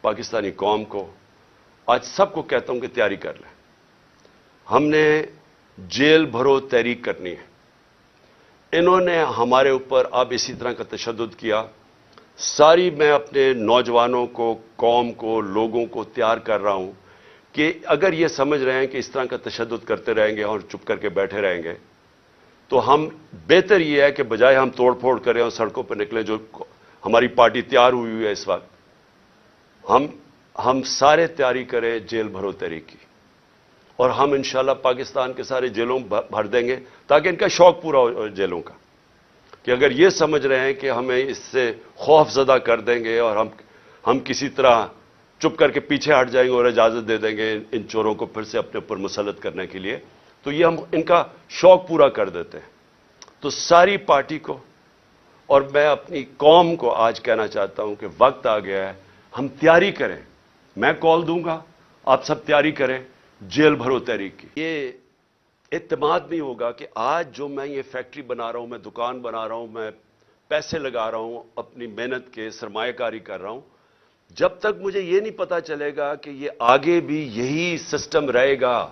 پاکستانی قوم کو، آج سب کو کہتا ہوں کہ تیاری کر لیں. ہم نے جیل بھرو تحریک کرنی ہے. انہوں نے ہمارے اوپر اب اسی طرح کا تشدد کیا. ساری میں اپنے نوجوانوں کو، قوم کو، لوگوں کو تیار کر رہا ہوں کہ اگر یہ سمجھ رہے ہیں کہ اس طرح کا تشدد کرتے رہیں گے اور چپ کر کے بیٹھے رہیں گے تو ہم بہتر یہ ہے کہ بجائے ہم توڑ پھوڑ کریں اور سڑکوں پہ نکلیں، جو ہماری پارٹی تیار ہوئی ہے اس وقت، ہم سارے تیاری کریں جیل بھرو تحریک کی. اور ہم انشاءاللہ پاکستان کے سارے جیلوں بھر دیں گے تاکہ ان کا شوق پورا ہو جیلوں کا، کہ اگر یہ سمجھ رہے ہیں کہ ہمیں اس سے خوف زدہ کر دیں گے اور ہم کسی طرح چپ کر کے پیچھے ہٹ جائیں گے اور اجازت دے دیں گے ان چوروں کو پھر سے اپنے اوپر مسلط کرنے کے لیے، تو یہ ہم ان کا شوق پورا کر دیتے ہیں. تو ساری پارٹی کو اور میں اپنی قوم کو آج کہنا چاہتا ہوں کہ وقت آ گیا ہے، ہم تیاری کریں. میں کال دوں گا، آپ سب تیاری کریں جیل بھرو تحریک کی. یہ اعتماد نہیں ہوگا کہ آج جو میں یہ فیکٹری بنا رہا ہوں، میں دکان بنا رہا ہوں، میں پیسے لگا رہا ہوں، اپنی محنت کے سرمایہ کاری کر رہا ہوں، جب تک مجھے یہ نہیں پتا چلے گا کہ یہ آگے بھی یہی سسٹم رہے گا،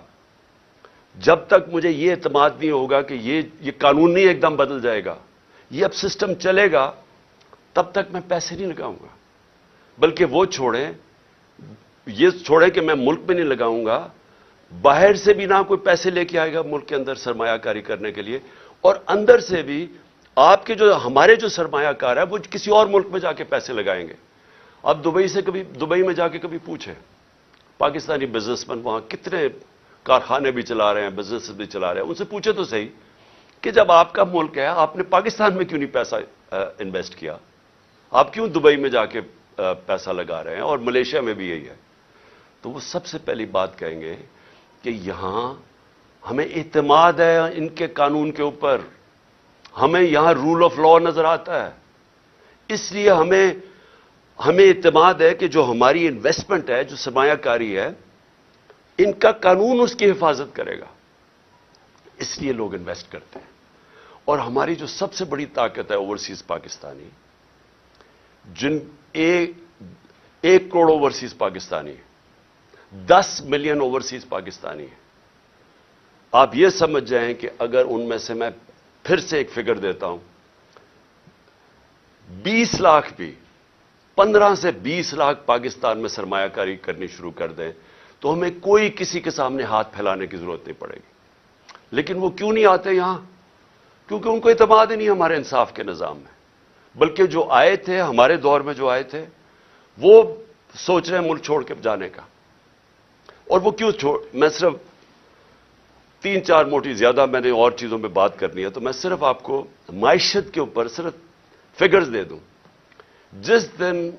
جب تک مجھے یہ اعتماد نہیں ہوگا کہ یہ قانون نہیں ایک دم بدل جائے گا، یہ اب سسٹم چلے گا، تب تک میں پیسے نہیں لگاؤں گا. بلکہ وہ یہ چھوڑیں کہ میں ملک میں نہیں لگاؤں گا، باہر سے بھی نہ کوئی پیسے لے کے آئے گا ملک کے اندر سرمایہ کاری کرنے کے لیے، اور اندر سے بھی آپ کے ہمارے جو سرمایہ کار ہے وہ کسی اور ملک میں جا کے پیسے لگائیں گے. اب دبئی میں جا کے کبھی پوچھیں پاکستانی بزنس مین وہاں کتنے کارخانے بھی چلا رہے ہیں، بزنس بھی چلا رہے ہیں، ان سے پوچھے تو صحیح کہ جب آپ کا ملک ہے آپ نے پاکستان میں کیوں نہیں پیسہ انویسٹ کیا، آپ کیوں دبئی میں جا کے پیسہ لگا رہے ہیں، اور ملیشیا میں بھی یہی ہے. تو وہ سب سے پہلی بات کہیں گے کہ یہاں ہمیں اعتماد ہے ان کے قانون کے اوپر، ہمیں یہاں رول آف لا نظر آتا ہے، اس لیے ہمیں اعتماد ہے کہ جو ہماری انویسٹمنٹ ہے، جو سرمایہ کاری ہے، ان کا قانون اس کی حفاظت کرے گا، اس لیے لوگ انویسٹ کرتے ہیں. اور ہماری جو سب سے بڑی طاقت ہے اوورسیز پاکستانی، جن 1 crore overseas Pakistani, 10 million overseas Pakistani ہیں. آپ یہ سمجھ جائیں کہ اگر ان میں سے میں پھر سے ایک فگر دیتا ہوں، 20 لاکھ بھی 15 سے 20 لاکھ پاکستان میں سرمایہ کاری کرنی شروع کر دیں تو ہمیں کوئی کسی کے سامنے ہاتھ پھیلانے کی ضرورت نہیں پڑے گی. لیکن وہ کیوں نہیں آتے یہاں؟ کیونکہ ان کو اعتماد ہی نہیں ہمارے انصاف کے نظام میں. بلکہ جو آئے تھے ہمارے دور میں، جو آئے تھے وہ سوچ رہے ہیں ملک چھوڑ کے جانے کا. اور وہ کیوں میں صرف 3-4 موٹی، زیادہ میں نے اور چیزوں پہ بات کرنی ہے، تو میں صرف آپ کو معیشت کے اوپر صرف فگرز دے دوں. جس دن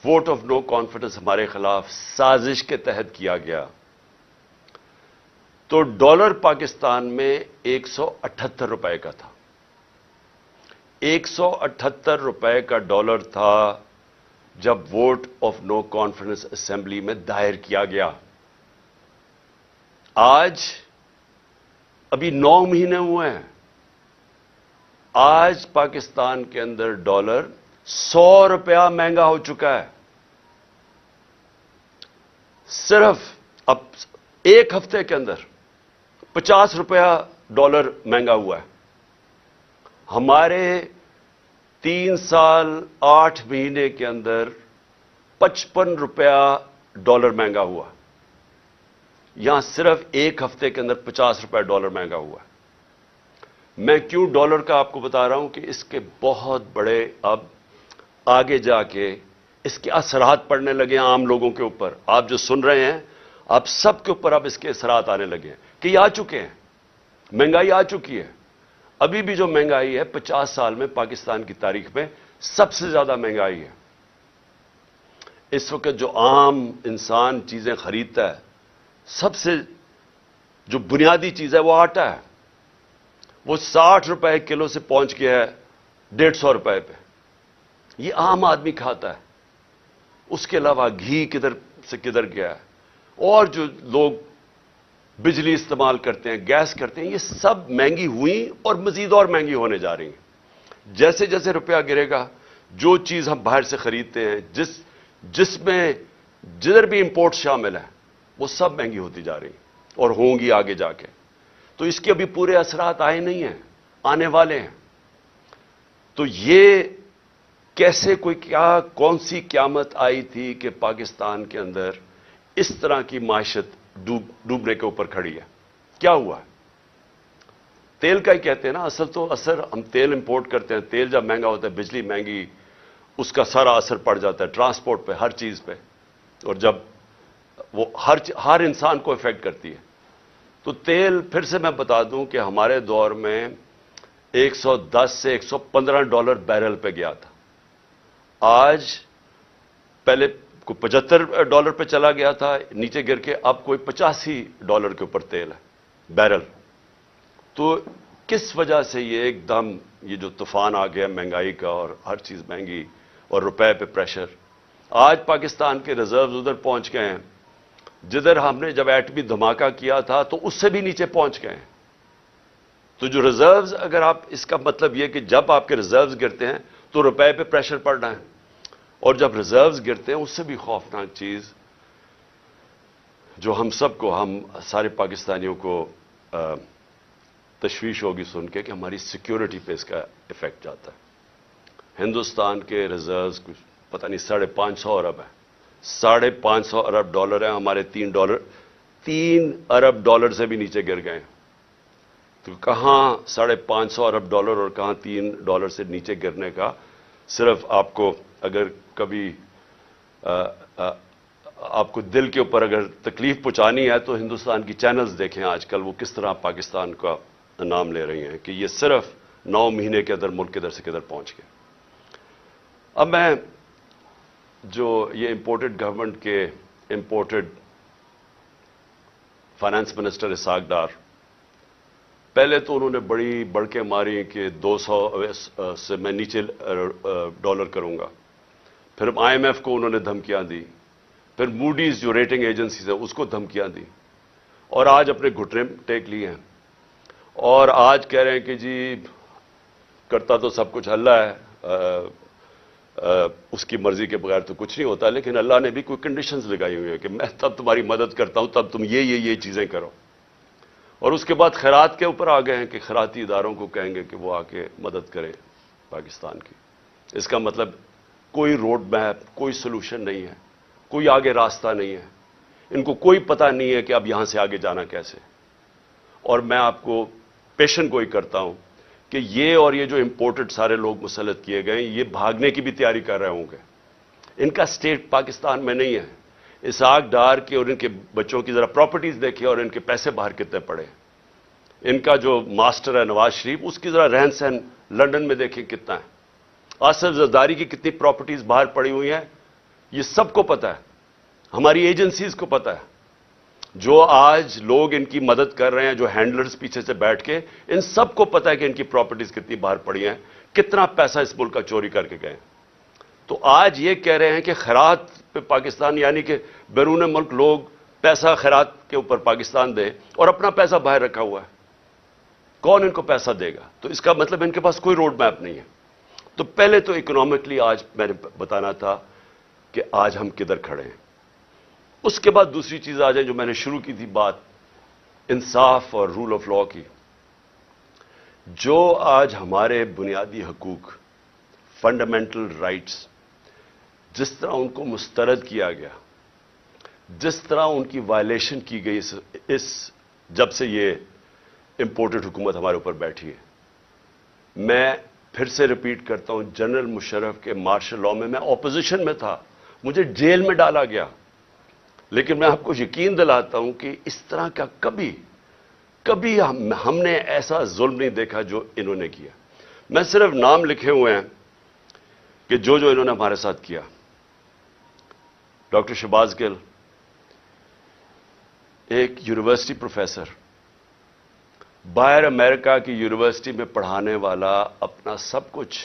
ووٹ آف نو کانفیڈنس ہمارے خلاف سازش کے تحت کیا گیا تو ڈالر پاکستان میں 178 روپے کا تھا. 178 روپے کا ڈالر تھا جب vote of no confidence assembly میں دائر کیا گیا. آج ابھی 9 مہینے ہوئے ہیں، آج پاکستان کے اندر ڈالر 100 روپیہ مہنگا ہو چکا ہے. صرف اب 1 ہفتے کے اندر 50 روپیہ ڈالر مہنگا ہوا ہے. ہمارے 3 سال 8 مہینے کے اندر 55 روپیہ ڈالر مہنگا ہوا. یہاں صرف 1 ہفتے کے اندر 50 روپے ڈالر مہنگا ہوا ہے. میں کیوں ڈالر کا آپ کو بتا رہا ہوں کہ اس کے بہت بڑے اب آگے جا کے اس کے اثرات پڑنے لگے ہیں عام لوگوں کے اوپر. آپ جو سن رہے ہیں آپ سب کے اوپر اب اس کے اثرات آنے لگے ہیں کہ یہ آ چکے ہیں. مہنگائی آ چکی ہے. ابھی بھی جو مہنگائی ہے 50 سال میں پاکستان کی تاریخ میں سب سے زیادہ مہنگائی ہے. اس وقت جو عام انسان چیزیں خریدتا ہے، سب سے جو بنیادی چیز ہے وہ آٹا ہے. وہ 60 روپے کلو سے پہنچ گیا ہے 150 روپے پہ. یہ عام آدمی کھاتا ہے. اس کے علاوہ گھی کدھر سے کدھر گیا ہے. اور جو لوگ بجلی استعمال کرتے ہیں، گیس کرتے ہیں، یہ سب مہنگی ہوئی اور مزید اور مہنگی ہونے جا رہی ہیں. جیسے جیسے روپیہ گرے گا، جو چیز ہم باہر سے خریدتے ہیں، جس میں جدھر بھی امپورٹ شامل ہیں وہ سب مہنگی ہوتی جا رہی ہیں اور ہوں گی آگے جا کے. تو اس کے ابھی پورے اثرات آئے نہیں ہیں, آنے والے ہیں. تو یہ کیسے کون سی قیامت آئی تھی کہ پاکستان کے اندر اس طرح کی معیشت ڈوبنے کے اوپر کھڑی ہے؟ کیا ہوا ہے؟ تیل کا ہی کہتے ہیں نا اثر ہم تیل امپورٹ کرتے ہیں. تیل جب مہنگا ہوتا ہے, بجلی مہنگی, اس کا سارا اثر پڑ جاتا ہے ٹرانسپورٹ پہ, ہر چیز پہ, اور جب وہ ہر انسان کو افیکٹ کرتی ہے. تو تیل پھر سے میں بتا دوں کہ ہمارے دور میں $110 سے $115 بیرل پہ گیا تھا. آج پہلے کوئی $75 پہ چلا گیا تھا نیچے گر کے, اب کوئی $85 کے اوپر تیل ہے بیرل. تو کس وجہ سے یہ ایک دم یہ جو طوفان آ گیا مہنگائی کا, اور ہر چیز مہنگی اور روپے پہ پریشر. آج پاکستان کے ریزروز ادھر پہنچ گئے ہیں جدھر ہم نے جب ایٹمی دھماکہ کیا تھا تو اس سے بھی نیچے پہنچ گئے ہیں. تو جو ریزروز, اگر آپ اس کا مطلب یہ کہ جب آپ کے ریزروز گرتے ہیں تو روپے پہ پریشر پڑ رہا ہے, اور جب ریزروز گرتے ہیں اس سے بھی خوفناک چیز جو ہم سب کو, ہم سارے پاکستانیوں کو تشویش ہوگی سن کے کہ ہماری سیکیورٹی پہ اس کا افیکٹ جاتا ہے. ہندوستان کے ریزروز کچھ پتہ نہیں $550 ارب ہیں, $550 ارب ہیں. ہمارے $3 ارب سے بھی نیچے گر گئے. تو کہاں $550 ارب اور کہاں $3 سے نیچے گرنے کا. صرف آپ کو اگر کبھی آپ کو دل کے اوپر اگر تکلیف پہنچانی ہے تو ہندوستان کی چینلز دیکھیں آج کل وہ کس طرح پاکستان کا نام لے رہی ہیں کہ یہ صرف 9 مہینے کے اندر ملک کدھر سے کدھر پہنچ گئے. اب میں جو یہ امپورٹڈ گورنمنٹ کے imported finance minister Ishaq Dar, پہلے تو انہوں نے بڑی بڑکیں ماری کہ 200 سے میں نیچے ڈالر کروں گا. پھر IMF کو انہوں نے دھمکیاں دی, پھر موڈیز جو ریٹنگ ایجنسیز ہے اس کو دھمکیاں دی, اور آج اپنے گھٹنے ٹیک لیے ہیں. اور آج کہہ رہے ہیں کہ جی کرتا تو سب کچھ اللہ ہے, اس کی مرضی کے بغیر تو کچھ نہیں ہوتا, لیکن اللہ نے بھی کوئی کنڈیشنز لگائی ہوئی ہیں کہ میں تب تمہاری مدد کرتا ہوں تب تم یہ چیزیں کرو. اور اس کے بعد خیرات کے اوپر آ گئے ہیں کہ خیراتی اداروں کو کہیں گے کہ وہ آ کے مدد کریں پاکستان کی. اس کا مطلب کوئی روڈ میپ, کوئی سلوشن نہیں ہے, کوئی آگے راستہ نہیں ہے. ان کو کوئی پتہ نہیں ہے کہ اب یہاں سے آگے جانا کیسے. اور میں آپ کو پیشن گوئی کرتا ہوں کہ یہ جو امپورٹڈ سارے لوگ مسلط کیے گئے یہ بھاگنے کی بھی تیاری کر رہے ہوں گے. ان کا سٹیٹ پاکستان میں نہیں ہے. اسحاق ڈار کے اور ان کے بچوں کی ذرا پراپرٹیز دیکھیں اور ان کے پیسے باہر کتنے پڑے. ان کا جو ماسٹر ہے نواز شریف, اس کی ذرا رہن سہن لنڈن میں دیکھیں کتنا ہے. آصف زرداری کی کتنی پراپرٹیز باہر پڑی ہوئی ہیں, یہ سب کو پتہ ہے, ہماری ایجنسیز کو پتہ ہے. جو آج لوگ ان کی مدد کر رہے ہیں, جو ہینڈلرز پیچھے سے بیٹھ کے, ان سب کو پتہ ہے کہ ان کی پراپرٹیز کتنی باہر پڑی ہیں, کتنا پیسہ اس ملک کا چوری کر کے گئے. تو آج یہ کہہ رہے ہیں کہ خیرات پہ پاکستان, یعنی کہ بیرون ملک لوگ پیسہ خیرات کے اوپر پاکستان دے اور اپنا پیسہ باہر رکھا ہوا ہے. کون ان کو پیسہ دے گا؟ تو اس کا مطلب ان کے پاس کوئی روڈ میپ نہیں ہے. تو پہلے تو اکنامکلی آج میں نے بتانا تھا کہ آج ہم کدھر کھڑے ہیں. اس کے بعد دوسری چیز آ جائے جو میں نے شروع کی تھی بات, انصاف اور رول آف لا کی. جو آج ہمارے بنیادی حقوق, فنڈامنٹل رائٹس, جس طرح ان کو مسترد کیا گیا, جس طرح ان کی وائلیشن کی گئی اس جب سے یہ امپورٹڈ حکومت ہمارے اوپر بیٹھی ہے. میں پھر سے ریپیٹ کرتا ہوں, جنرل مشرف کے مارشل لاء میں اپوزیشن میں تھا, مجھے جیل میں ڈالا گیا, لیکن میں آپ کو یقین دلاتا ہوں کہ اس طرح کا کبھی ہم نے ایسا ظلم نہیں دیکھا جو انہوں نے کیا. میں صرف نام لکھے ہوئے ہیں کہ جو انہوں نے ہمارے ساتھ کیا. ڈاکٹر شہباز گل, ایک یونیورسٹی پروفیسر, باہر امریکہ کی یونیورسٹی میں پڑھانے والا, اپنا سب کچھ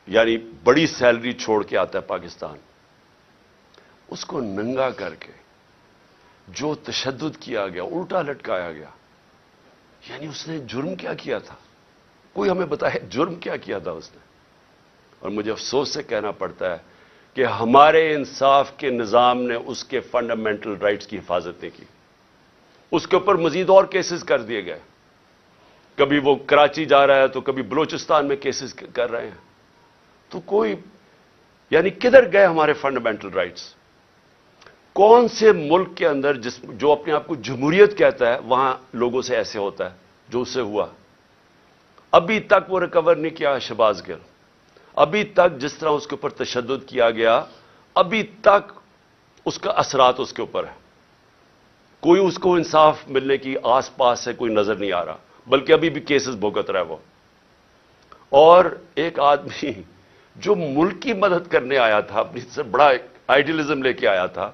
یعنی بڑی سیلری چھوڑ کے آتا ہے پاکستان, اس کو ننگا کر کے جو تشدد کیا گیا, الٹا لٹکایا گیا. یعنی اس نے جرم کیا کیا تھا؟ کوئی ہمیں بتائے جرم کیا کیا تھا اس نے. اور مجھے افسوس سے کہنا پڑتا ہے کہ ہمارے انصاف کے نظام نے اس کے فنڈامنٹل رائٹس کی حفاظت نہیں کی. اس کے اوپر مزید اور کیسز کر دیے گئے. کبھی وہ کراچی جا رہا ہے تو کبھی بلوچستان میں کیسز کر رہے ہیں. تو کوئی یعنی کدھر گئے ہمارے فنڈامنٹل رائٹس؟ کون سے ملک کے اندر جو اپنے آپ کو جمہوریت کہتا ہے وہاں لوگوں سے ایسے ہوتا ہے جو اس سے ہوا؟ ابھی تک وہ ریکور نہیں کیا شہباز گل. ابھی تک جس طرح اس کے اوپر تشدد کیا گیا, ابھی تک اس کا اثرات اس کے اوپر ہے. کوئی اس کو انصاف ملنے کی آس پاس سے کوئی نظر نہیں آ رہا, بلکہ ابھی بھی کیسز بھگت رہا ہے وہ. اور ایک آدمی جو ملک کی مدد کرنے آیا تھا, اپنی سے بڑا آئیڈیلزم لے کے آیا تھا,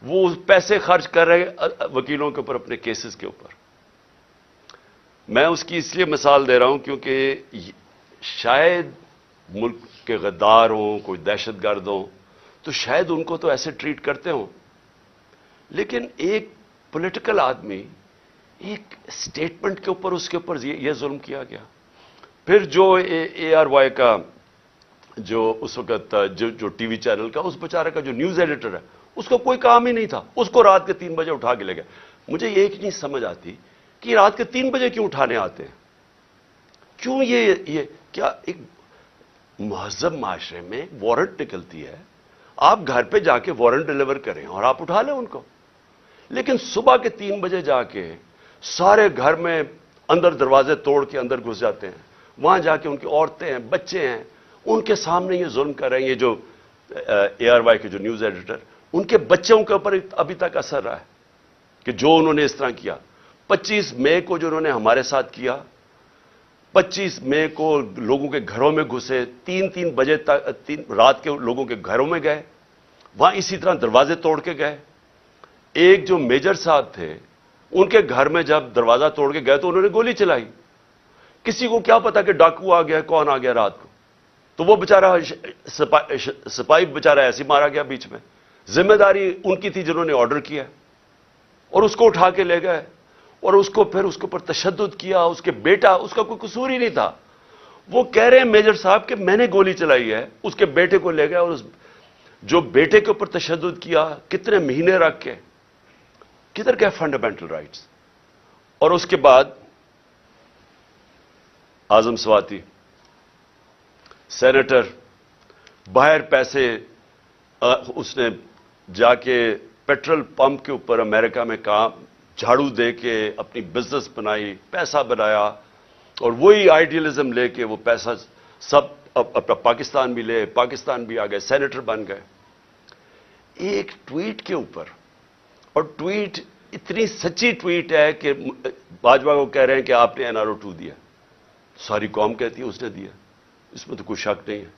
وہ پیسے خرچ کر رہے وکیلوں کے اوپر, اپنے کیسز کے اوپر. میں اس کی اس لیے مثال دے رہا ہوں کیونکہ شاید ملک کے غدار ہوں, کوئی دہشت گرد ہوں, تو شاید ان کو تو ایسے ٹریٹ کرتے ہوں, لیکن ایک پولیٹیکل آدمی ایک سٹیٹمنٹ کے اوپر اس کے اوپر یہ ظلم کیا گیا. پھر جو اے آر وائی کا جو اس وقت جو ٹی وی چینل کا اس بیچارے کا جو نیوز ایڈیٹر ہے, اس کو کوئی کام ہی نہیں تھا, اس کو رات کے 3 بجے اٹھا کے لے گئے. مجھے ایک نہیں سمجھ آتی کہ رات کے 3 بجے کیوں اٹھانے آتے ہیں؟ کیوں یہ کیا ایک مہذب معاشرے میں وارنٹ نکلتی ہے, آپ گھر پہ جا کے وارنٹ ڈیلیور کریں اور آپ اٹھا لیں ان کو. لیکن صبح کے 3 بجے جا کے سارے گھر میں اندر دروازے توڑ کے اندر گھس جاتے ہیں, وہاں جا کے ان کی عورتیں ہیں, بچے ہیں, ان کے سامنے یہ ظلم کر رہے ہیں. یہ جو اے آر وائی کے جو نیوز ایڈیٹر, ان کے بچوں کے اوپر ابھی تک اثر رہا ہے کہ جو انہوں نے اس طرح کیا. 25 مئی کو جو انہوں نے ہمارے ساتھ کیا, 25 مئی کو لوگوں کے گھروں میں گھسے, 3 بجے تک رات کے لوگوں کے گھروں میں گئے, وہاں اسی طرح دروازے توڑ کے گئے. ایک جو میجر صاحب تھے, ان کے گھر میں جب دروازہ توڑ کے گئے تو انہوں نے گولی چلائی. کسی کو کیا پتا کہ ڈاکو آ گیا, کون آ گیا رات کو, تو وہ بیچارہ سپاہی بیچارہ ایسے مارا گیا بیچ میں. ذمہ داری ان کی تھی جنہوں نے آرڈر کیا, اور اس کو اٹھا کے لے گئے, اور اس کو پھر اس کے اوپر تشدد کیا. اس کے بیٹا, اس کا کوئی قصور ہی نہیں تھا, وہ کہہ رہے ہیں میجر صاحب کہ میں نے گولی چلائی ہے. اس کے بیٹے کو لے گئے, اور اس جو بیٹے کے اوپر تشدد کیا, کتنے مہینے رکھ کے, کدھر گئے فنڈامنٹل رائٹس؟ اور اس کے بعد اعظم سواتی سینیٹر, باہر پیسے اس نے جا کے پیٹرول پمپ کے اوپر امریکہ میں کام جھاڑو دے کے اپنی بزنس بنائی, پیسہ بنایا, اور وہی آئیڈیلزم لے کے وہ پیسہ سب اپنا پاکستان بھی لے, پاکستان بھی آ گئے, سینیٹر بن گئے. ایک ٹویٹ کے اوپر, اور ٹویٹ اتنی سچی ٹویٹ ہے کہ باجوہ کو کہہ رہے ہیں کہ آپ نے NRO2 دیا, ساری قوم کہتی ہے اس نے دیا, اس میں تو کوئی شک نہیں ہے.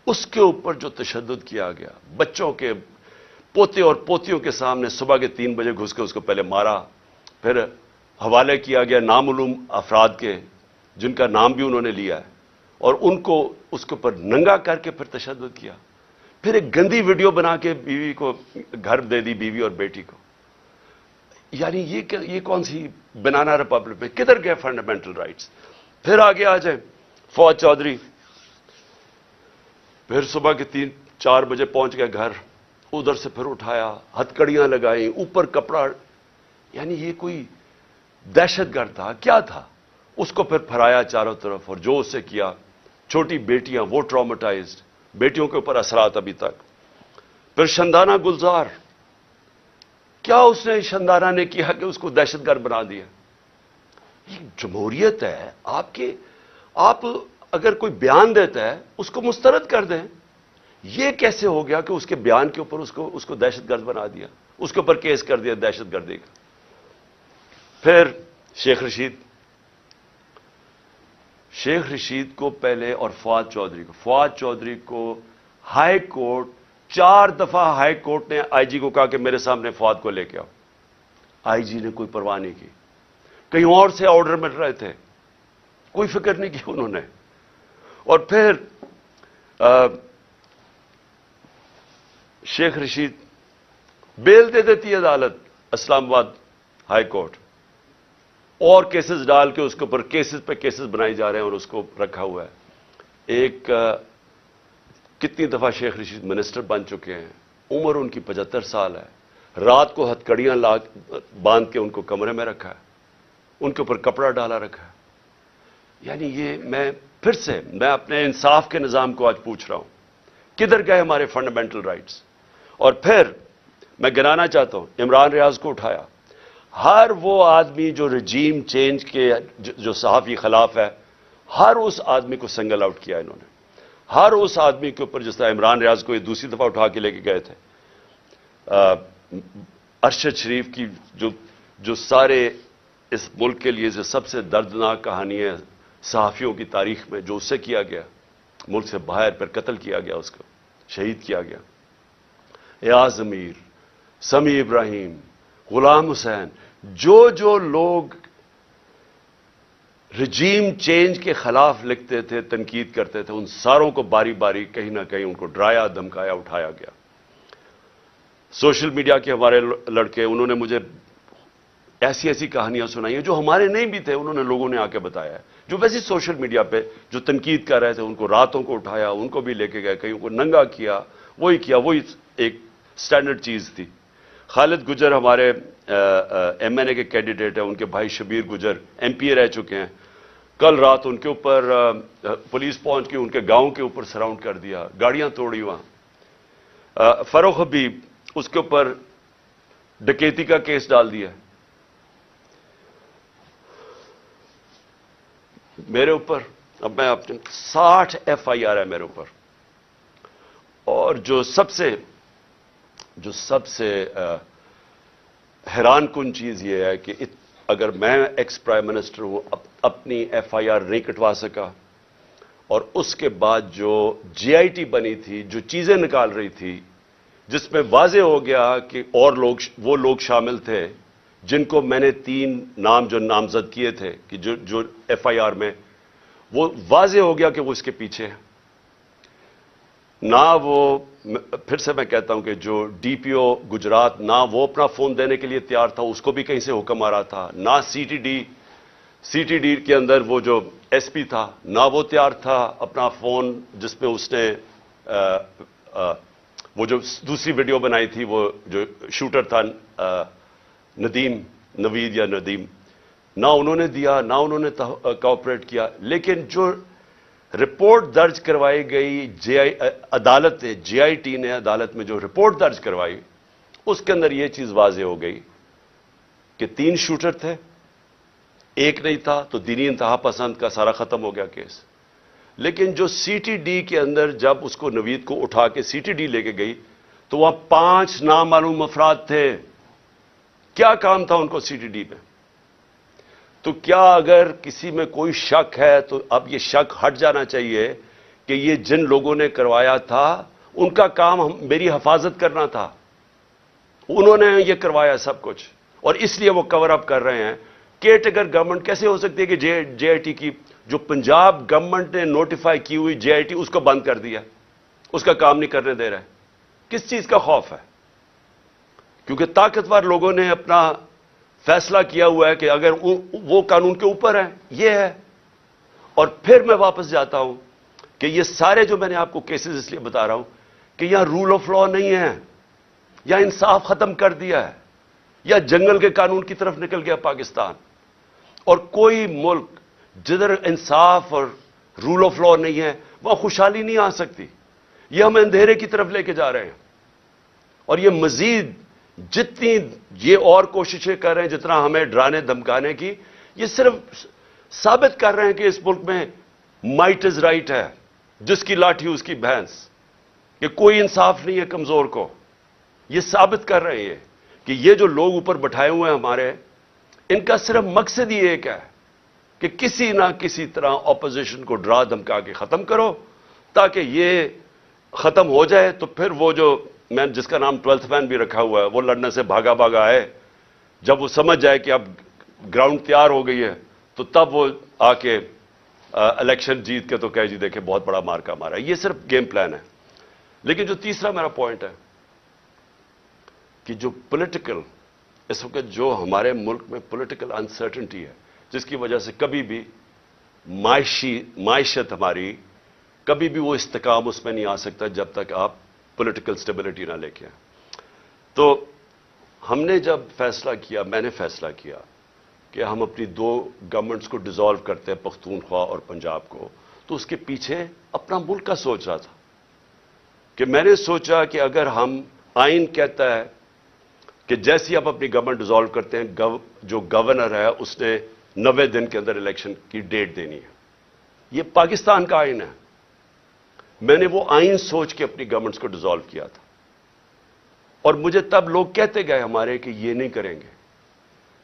اس کے اوپر جو تشدد کیا گیا, بچوں کے پوتے اور پوتیوں کے سامنے صبح کے 3 بجے گھس کے اس کو پہلے مارا, پھر حوالے کیا گیا نامعلوم افراد کے جن کا نام بھی انہوں نے لیا ہے, اور ان کو اس کے اوپر ننگا کر کے پھر تشدد کیا. پھر ایک گندی ویڈیو بنا کے بیوی کو گھر دے دی, بیوی اور بیٹی کو. یعنی یہ کون سی بنانا ریپبلک میں کدھر گئے فنڈامنٹل رائٹس؟ پھر آگے آ جائیں, فواد چودھری پھر صبح کے 3-4 بجے پہنچ گئے گھر, ادھر سے پھر اٹھایا, ہتکڑیاں لگائیں, اوپر کپڑا, یعنی یہ کوئی دہشت گرد تھا کیا تھا؟ اس کو پھر پھرایا چاروں طرف, اور جو اس سے کیا, چھوٹی بیٹیاں وہ ٹراماٹائزڈ, بیٹیوں کے اوپر اثرات ابھی تک. پھر شندانہ گلزار, کیا اس نے شندانہ نے کیا کہ اس کو دہشت گرد بنا دیا؟ یہ جمہوریت ہے آپ اگر کوئی بیان دیتا ہے اس کو مسترد کر دیں. یہ کیسے ہو گیا کہ اس کے بیان کے اوپر اس کو دہشت گرد بنا دیا, اس کے اوپر کیس کر دیا دہشت گردی کا؟ پھر شیخ رشید کو پہلے, اور فواد چودھری کو ہائی کورٹ 4 دفعہ ہائی کورٹ نے آئی جی کو کہا کہ میرے سامنے فواد کو لے کے آؤ. آئی جی نے کوئی پرواہ نہیں کی, کہیں اور سے آرڈر مل رہے تھے, کوئی فکر نہیں کی انہوں نے. اور پھر شیخ رشید بیل دے دیتی ہے عدالت, اسلام آباد ہائی کورٹ, اور کیسز ڈال کے اس کے اوپر کیسز پہ کیسز بنائی جا رہے ہیں, اور اس کو رکھا ہوا ہے. ایک کتنی دفعہ شیخ رشید منسٹر بن چکے ہیں, عمر ان کی 75 سال ہے, رات کو ہتھکڑیاں باندھ کے ان کو کمرے میں رکھا ہے, ان کے اوپر کپڑا ڈالا رکھا ہے. یعنی یہ میں اپنے انصاف کے نظام کو آج پوچھ رہا ہوں, کدھر گئے ہمارے فنڈامنٹل رائٹس؟ اور پھر میں گنانا چاہتا ہوں, عمران ریاض کو اٹھایا. ہر وہ آدمی جو رجیم چینج کے جو صحافی خلاف ہے, ہر اس آدمی کو سنگل آؤٹ کیا انہوں نے. ہر اس آدمی کے اوپر, جس طرح عمران ریاض کو یہ دوسری دفعہ اٹھا کے لے کے گئے تھے, ارشد شریف کی جو سارے اس ملک کے لیے جو سب سے دردناک کہانی ہے صحافیوں کی تاریخ میں, جو اس سے کیا گیا, ملک سے باہر پر قتل کیا گیا, اس کو شہید کیا گیا. ایاز ضمیر, سمیع ابراہیم, غلام حسین, جو لوگ رجیم چینج کے خلاف لکھتے تھے, تنقید کرتے تھے, ان ساروں کو باری باری کہیں نہ کہیں ان کو ڈرایا, دھمکایا, اٹھایا گیا. سوشل میڈیا کے ہمارے لڑکے, انہوں نے مجھے ایسی کہانیاں سنائی ہیں جو ہمارے نہیں بھی تھے, انہوں نے لوگوں نے آ کے بتایا ہے, جو ویسے سوشل میڈیا پہ جو تنقید کر رہے تھے, ان کو راتوں کو اٹھایا, ان کو بھی لے کے گئے, کہیں کو ننگا کیا, وہی ایک سٹینڈرڈ چیز تھی. خالد گجر ہمارے ایم این اے کے کینڈیڈیٹ ہیں, ان کے بھائی شبیر گجر ایم پی اے رہ چکے ہیں. کل رات ان کے اوپر پولیس پہنچ کے ان کے گاؤں کے اوپر سراؤنڈ کر دیا, گاڑیاں توڑی وہاں. فروخ حبیب, اس کے اوپر ڈکیتی کا کیس ڈال دیا. میرے اوپر اب میں اپنے 60 ایف آئی آر ہے میرے اوپر. اور جو سب سے حیران کن چیز یہ ہے کہ اگر میں ایکس پرائم منسٹر ہوں, اپنی ایف آئی آر نہیں کٹوا سکا, اور اس کے بعد جو جے آئی ٹی بنی تھی, جو چیزیں نکال رہی تھی, جس میں واضح ہو گیا کہ اور وہ لوگ شامل تھے جن کو میں نے 3 نام جو نامزد کیے تھے کہ جو ایف آئی آر میں, وہ واضح ہو گیا کہ وہ اس کے پیچھے ہیں. نہ وہ, پھر سے میں کہتا ہوں کہ جو ڈی پی او گجرات, نہ وہ اپنا فون دینے کے لیے تیار تھا, اس کو بھی کہیں سے حکم آ رہا تھا. نہ سی ٹی ڈی کے اندر وہ جو ایس پی تھا, نہ وہ تیار تھا اپنا فون, جس میں اس نے وہ جو دوسری ویڈیو بنائی تھی, وہ جو شوٹر تھا نوید یا ندیم, نہ انہوں نے دیا, نہ انہوں نے کوآپریٹ کیا. لیکن جو رپورٹ درج کروائی گئی عدالت نے, جے آئی ٹی نے عدالت میں جو رپورٹ درج کروائی, اس کے اندر یہ چیز واضح ہو گئی کہ 3 شوٹر تھے, ایک نہیں تھا, تو دینی انتہا پسند کا سارا ختم ہو گیا کیس. لیکن جو سی ٹی ڈی کے اندر جب اس کو نوید کو اٹھا کے سی ٹی ڈی لے کے گئی, تو وہاں 5 نامعلوم افراد تھے. کیا کام تھا ان کو سی ٹی ڈی میں؟ تو کیا اگر کسی میں کوئی شک ہے تو اب یہ شک ہٹ جانا چاہیے کہ یہ جن لوگوں نے کروایا تھا ان کا کام میری حفاظت کرنا تھا, انہوں نے یہ کروایا سب کچھ, اور اس لیے وہ کور اپ کر رہے ہیں. کیئر ٹیکر گورنمنٹ کیسے ہو سکتی ہے کہ جے آئی ٹی کی جو پنجاب گورنمنٹ نے نوٹیفائی کی ہوئی جے آئی ٹی, اس کو بند کر دیا, اس کا کام نہیں کرنے دے رہا ہے. کس چیز کا خوف ہے؟ کیونکہ طاقتور لوگوں نے اپنا فیصلہ کیا ہوا ہے کہ اگر وہ قانون کے اوپر ہیں, یہ ہے. اور پھر میں واپس جاتا ہوں کہ یہ سارے جو میں نے آپ کو کیسز اس لیے بتا رہا ہوں کہ یہاں رول آف لا نہیں ہے, یا انصاف ختم کر دیا ہے, یا جنگل کے قانون کی طرف نکل گیا پاکستان. اور کوئی ملک جدھر انصاف اور رول آف لا نہیں ہے, وہاں خوشحالی نہیں آ سکتی. یہ ہم اندھیرے کی طرف لے کے جا رہے ہیں. اور یہ مزید جتنی یہ اور کوششیں کر رہے ہیں, جتنا ہمیں ڈرانے دھمکانے کی, یہ صرف ثابت کر رہے ہیں کہ اس ملک میں مائٹ از رائٹ ہے, جس کی لاٹھی اس کی بھینس, کہ کوئی انصاف نہیں ہے کمزور کو. یہ ثابت کر رہے ہیں کہ یہ جو لوگ اوپر بٹھائے ہوئے ہیں ہمارے, ان کا صرف مقصد ہی ایک ہے کہ کسی نہ کسی طرح اپوزیشن کو ڈرا دھمکا کے ختم کرو, تاکہ یہ ختم ہو جائے. تو پھر وہ جو میں جس کا نام 12th مین بھی رکھا ہوا ہے, وہ لڑنے سے بھاگا آئے, جب وہ سمجھ جائے کہ اب گراؤنڈ تیار ہو گئی ہے, تو تب وہ آ کے الیکشن جیت کے تو کہے جی دیکھیں بہت بڑا مارکا مارا. یہ صرف گیم پلان ہے. لیکن جو تیسرا میرا پوائنٹ ہے کہ جو پولیٹیکل اس وقت جو ہمارے ملک میں پولیٹیکل انسرٹنٹی ہے, جس کی وجہ سے کبھی بھی معیشت ہماری کبھی بھی وہ استحکام اس میں نہیں آ سکتا جب تک آپ پولیٹیکل سٹیبلٹی نہ لے کے آئیں. تو ہم نے جب فیصلہ کیا، میں نے فیصلہ کیا کہ ہم اپنی 2 گورنمنٹس کو ڈیزالو کرتے ہیں، پختونخوا اور پنجاب کو، تو اس کے پیچھے اپنا ملک کا سوچ رہا تھا کہ میں نے سوچا کہ اگر ہم، آئین کہتا ہے کہ جیسی آپ اپنی گورنمنٹ ڈیزالو کرتے ہیں، جو گورنر ہے اس نے 90 دن کے اندر الیکشن کی ڈیٹ دینی ہے. یہ پاکستان کا آئین ہے. میں نے وہ آئین سوچ کے اپنی گورنمنٹس کو ڈیزالو کیا تھا، اور مجھے تب لوگ کہتے گئے ہمارے کہ یہ نہیں کریں گے،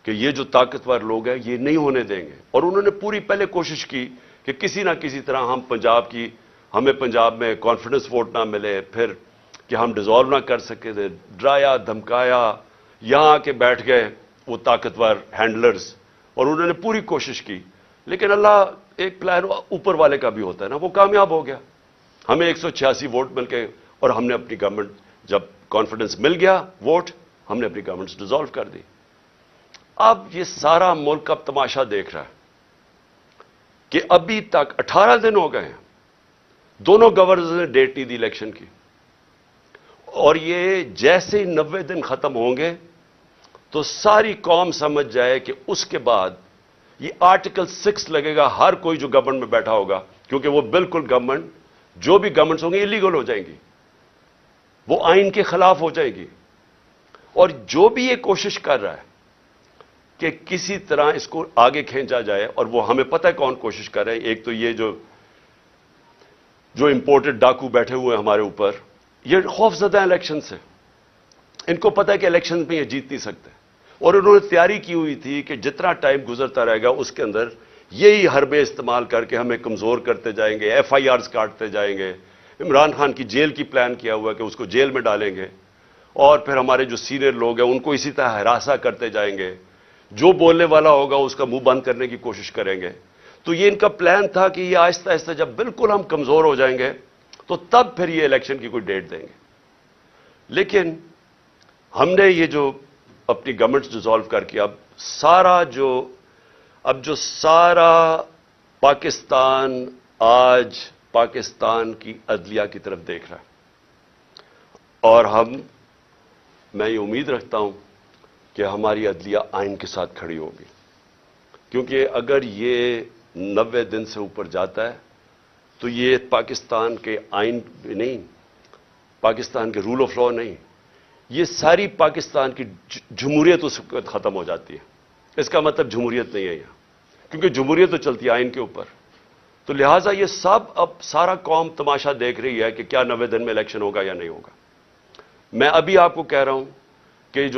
کہ یہ جو طاقتور لوگ ہیں یہ نہیں ہونے دیں گے. اور انہوں نے پوری پہلے کوشش کی کہ کسی نہ کسی طرح ہمیں پنجاب میں کانفیڈنس ووٹ نہ ملے، پھر کہ ہم ڈیزالو نہ کر سکے تھے، ڈرایا دھمکایا، یہاں آ کے بیٹھ گئے وہ طاقتور ہینڈلرز، اور انہوں نے پوری کوشش کی. لیکن اللہ، ایک پلان اوپر والے کا بھی ہوتا ہے نا، وہ کامیاب ہو گیا. ہمیں 186 ووٹ مل کے، اور ہم نے اپنی گورنمنٹ، جب کانفیڈنس مل گیا ووٹ، ہم نے اپنی گورنمنٹ ڈیزالو کر دی. اب یہ سارا ملک اب تماشا دیکھ رہا ہے کہ ابھی تک 18 دن ہو گئے ہیں، دونوں گورنرز نے ڈیٹ نہیں دی الیکشن کی، اور یہ جیسے ہی 90 دن ختم ہوں گے تو ساری قوم سمجھ جائے کہ اس کے بعد یہ آرٹیکل 6 لگے گا ہر کوئی جو گورنمنٹ میں بیٹھا ہوگا، کیونکہ وہ بالکل گورنمنٹ، جو بھی گورنمنٹس ہوں گی انلیگل ہو جائیں گی، وہ آئین کے خلاف ہو جائے گی. اور جو بھی یہ کوشش کر رہا ہے کہ کسی طرح اس کو آگے کھینچا جائے، اور وہ ہمیں پتہ ہے کون کوشش کر رہے ہیں. ایک تو یہ جو امپورٹڈ ڈاکو بیٹھے ہوئے ہیں ہمارے اوپر، یہ خوف زدہ الیکشن سے، ان کو پتہ ہے کہ الیکشن میں یہ جیت نہیں سکتے، اور انہوں نے تیاری کی ہوئی تھی کہ جتنا ٹائم گزرتا رہے گا اس کے اندر یہی حربے استعمال کر کے ہمیں کمزور کرتے جائیں گے، FIRs کاٹتے جائیں گے. عمران خان کی جیل کی پلان کیا ہوا ہے کہ اس کو جیل میں ڈالیں گے، اور پھر ہمارے جو سینئر لوگ ہیں ان کو اسی طرح ہراساں کرتے جائیں گے، جو بولنے والا ہوگا اس کا منہ بند کرنے کی کوشش کریں گے. تو یہ ان کا پلان تھا کہ یہ آہستہ آہستہ جب بالکل ہم کمزور ہو جائیں گے تو تب پھر یہ الیکشن کی کوئی ڈیٹ دیں گے. لیکن ہم نے یہ جو اپنی گورنمنٹ ڈیزالو کر کے اب جو سارا پاکستان آج پاکستان کی عدلیہ کی طرف دیکھ رہا ہے، اور میں یہ امید رکھتا ہوں کہ ہماری عدلیہ آئین کے ساتھ کھڑی ہوگی، کیونکہ اگر یہ 90 دن سے اوپر جاتا ہے تو یہ پاکستان کے آئین نہیں، پاکستان کے رول آف لا نہیں، یہ ساری پاکستان کی جمہوریت اس وقت ختم ہو جاتی ہے. اس کا مطلب جمہوریت نہیں ہے یہاں، کیونکہ جمہوریت تو چلتی ہے آئین کے اوپر. تو لہٰذا یہ سب اب سارا قوم تماشا دیکھ رہی ہے کہ کیا 90 دن میں الیکشن ہوگا یا نہیں ہوگا. میں ابھی آپ کو کہہ رہا ہوں کہ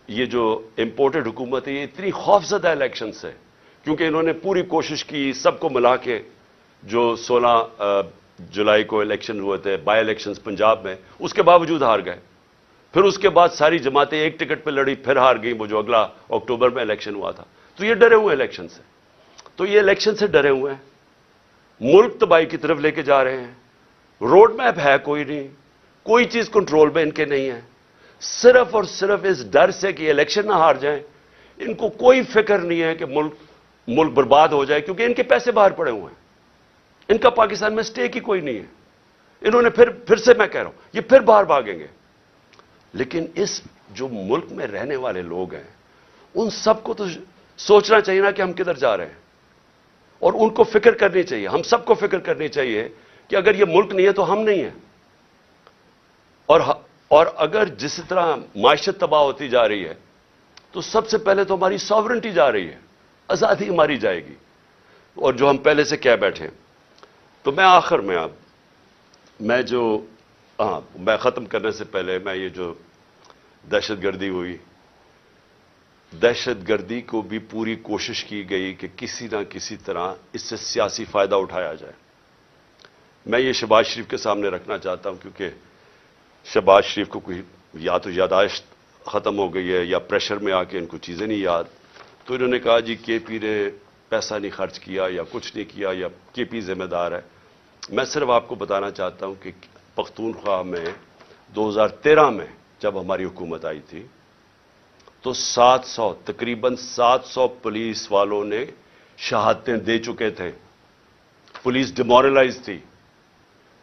یہ جو امپورٹڈ حکومت ہے یہ اتنی خوفزدہ الیکشن سے، کیونکہ انہوں نے پوری کوشش کی سب کو ملا کے، جو 16 جولائی کو الیکشن ہوئے تھے، بائی الیکشنز پنجاب میں، اس کے باوجود ہار گئے. پھر اس کے بعد ساری جماعتیں ایک ٹکٹ پہ لڑی، پھر ہار گئی، وہ جو اگلا اکتوبر میں الیکشن ہوا تھا. تو یہ ڈرے ہوئے الیکشن سے، یہ الیکشن سے ڈرے ہوئے ہیں، ملک تباہی کی طرف لے کے جا رہے ہیں. روڈ میپ ہے کوئی نہیں، کوئی چیز کنٹرول میں ان کے نہیں ہے، صرف اور صرف اس ڈر سے کہ الیکشن نہ ہار جائیں. ان کو کوئی فکر نہیں ہے کہ ملک برباد ہو جائے، کیونکہ ان کے پیسے باہر پڑے ہوئے ہیں، ان کا پاکستان میں سٹیک ہی کوئی نہیں ہے. انہوں نے پھر سے میں کہہ رہا ہوں یہ پھر باہر بھاگیں گے. لیکن اس جو ملک میں رہنے والے لوگ ہیں ان سب کو تو سوچنا چاہیے نا کہ ہم کدھر جا رہے ہیں، اور ان کو فکر کرنی چاہیے، ہم سب کو فکر کرنی چاہیے کہ اگر یہ ملک نہیں ہے تو ہم نہیں ہیں. اور اگر جس طرح معیشت تباہ ہوتی جا رہی ہے تو سب سے پہلے تو ہماری ساورنٹی جا رہی ہے، آزادی ہماری جائے گی، اور جو ہم پہلے سے کہہ بیٹھے ہیں. تو میں آخر میں میں ختم کرنے سے پہلے میں یہ جو دہشت گردی ہوئی، دہشت گردی کو بھی پوری کوشش کی گئی کہ کسی نہ کسی طرح اس سے سیاسی فائدہ اٹھایا جائے. میں یہ شہباز شریف کے سامنے رکھنا چاہتا ہوں، کیونکہ شہباز شریف کو کوئی یا تو یاداشت ختم ہو گئی ہے یا پریشر میں آ کے ان کو چیزیں نہیں یاد. تو انہوں نے کہا جی کے پی نے پیسہ نہیں خرچ کیا یا کچھ نہیں کیا یا کے پی ذمہ دار ہے. میں صرف آپ کو بتانا چاہتا ہوں کہ پختونخوا میں 2013 میں جب ہماری حکومت آئی تھی تو تقریباً 700 پولیس والوں نے شہادتیں دے چکے تھے. پولیس ڈیمورلائز تھی،